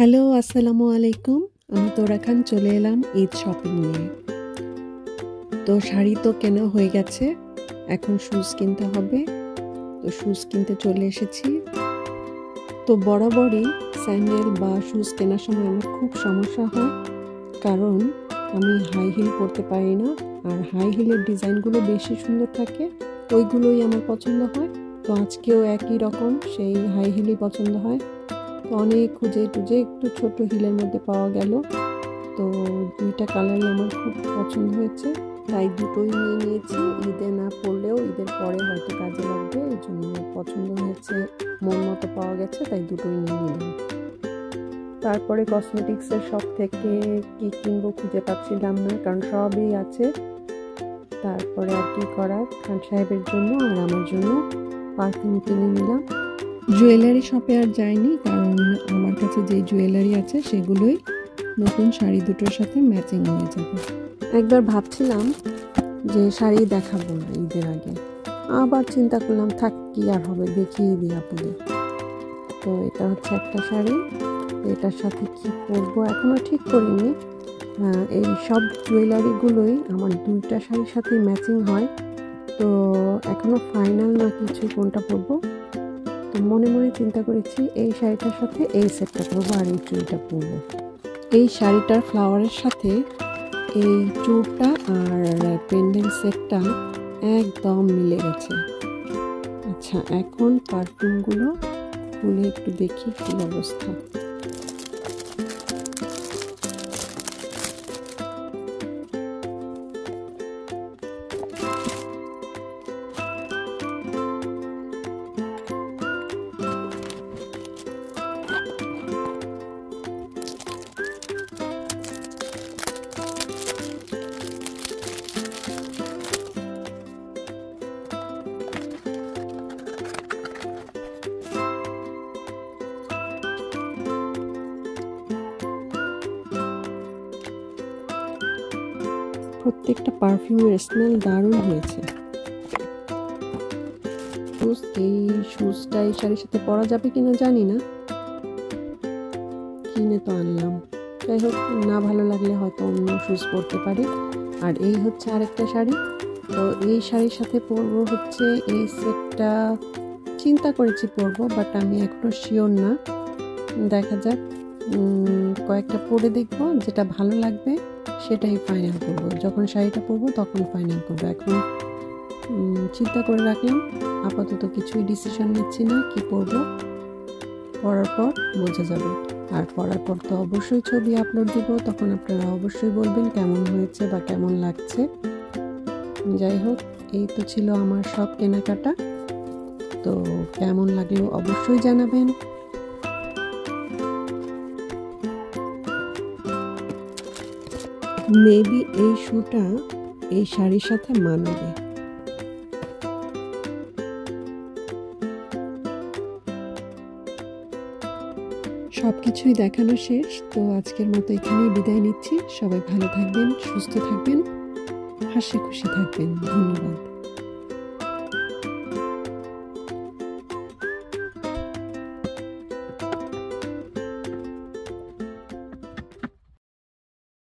Hello, আসসালামু আলাইকুম। আমি তোরা খান চলে এলাম ঈদ শপিং নিয়ে। তো শাড়ি তো কেনা হয়ে গেছে, এখন শুজ কিনতে হবে। তো শুজ কিনতে চলে এসেছি। তো বরাবরই স্যান্ডেল বা শুজ কেনার সময় আমার খুব সমস্যা হয়, কারণ আমি হাই হিল পরতে পারি না। আর হাই হিলের ডিজাইনগুলো বেশি সুন্দর থাকে, ওইগুলোই আমার পছন্দ হয়। তো আজকেও একই রকম সেই হাই হিলই পছন্দ হয়। তো অনেক খুঁজে টুজে একটু ছোট হিলের মধ্যে পাওয়া গেল। তো দুইটা কালারই আমার খুব পছন্দ হয়েছে, তাই দুটোই নিয়ে নিয়েছি। ঈদে না পরলেও ঈদের পরে হয়তো কাজে লাগবে, এই জন্য পছন্দ হয়েছে, মন মতো পাওয়া গেছে, তাই দুটোই নিয়ে নিলাম। তারপরে কসমেটিক্সের শপ থেকে কি কিনবো খুঁজে পাচ্ছিলাম না, কারণ সবই আছে। তারপরে আর কি করার, খান সাহেবের জন্য আর আমার জন্য পারফিউম কিনে নিলাম। জুয়েলারি শপে আর যাইনি, কারণ আমার কাছে যে জুয়েলারি আছে সেগুলোই নতুন শাড়ি দুটোর সাথে ম্যাচিং হয়ে যাবে। একবার ভাবছিলাম যে শাড়ি দেখাবো না ঈদের আগে, আবার চিন্তা করলাম থাক, কি আর হবে, দেখিয়ে দিই আপনাদের। তো এটা হচ্ছে একটা শাড়ি, এটার সাথে কি পরবো এখনো ঠিক করিনি। এই সব জুয়েলারিগুলোই আমার দুইটা শাড়ির সাথে ম্যাচিং হয়, তো এখনো ফাইনাল না কিছু কোনটা পরবো। তো মনে মনে চিন্তা করেছি এই শাড়িটার সাথে এই সেটটা পরবো আর এই চুড়িটা পরবো। এই শাড়িটার ফ্লাওয়ারের সাথে এই চুড়টা আর পেন্ডেন্ট সেটটা একদম মিলে গেছে। আচ্ছা, এখন পারফিউমগুলো খুলে একটু দেখি কি অবস্থা। প্রত্যেকটা পারফিউমের স্মেল দারুণ হয়েছে। এই শুজটা এই শাড়ির সাথে পরা যাবে কিনা জানি না, কিনে তো আনলাম। যাই হোক, না ভালো লাগলে হয়তো অন্য শুজ পরতে পারি। আর এই হচ্ছে আরেকটা শাড়ি, তো এই শাড়ির সাথে পরবো হচ্ছে এই সেটটা। চিন্তা করেছি পরবো, বাট আমি এখনো শিওর না, দেখা যাক। কয়েকটা পরে দেখবো, যেটা ভালো লাগবে সেটাই ফাইনাল করবো। যখন শাড়িটা পরবো তখন ফাইনাল করবো। এখন চিন্তা করে রাখলাম, আপাতত কিছুই ডিসিশন নিচ্ছি না কি পরবো, পরার পর বোঝা যাবে। আর পরার পর তো অবশ্যই ছবি আপলোড দিব, তখন আপনারা অবশ্যই বলবেন কেমন হয়েছে বা কেমন লাগছে। যাই হোক, এই তো ছিল আমার সব কেনাকাটা। তো কেমন লাগলো অবশ্যই জানাবেন। মেবি এই শুটা এই শাড়ির সাথে মানাবে। সবকিছুই দেখানো শেষ, তো আজকের মতো এখানেই বিদায় নিচ্ছি। সবাই ভালো থাকবেন, সুস্থ থাকবেন, হাসি খুশি থাকবেন। ধন্যবাদ।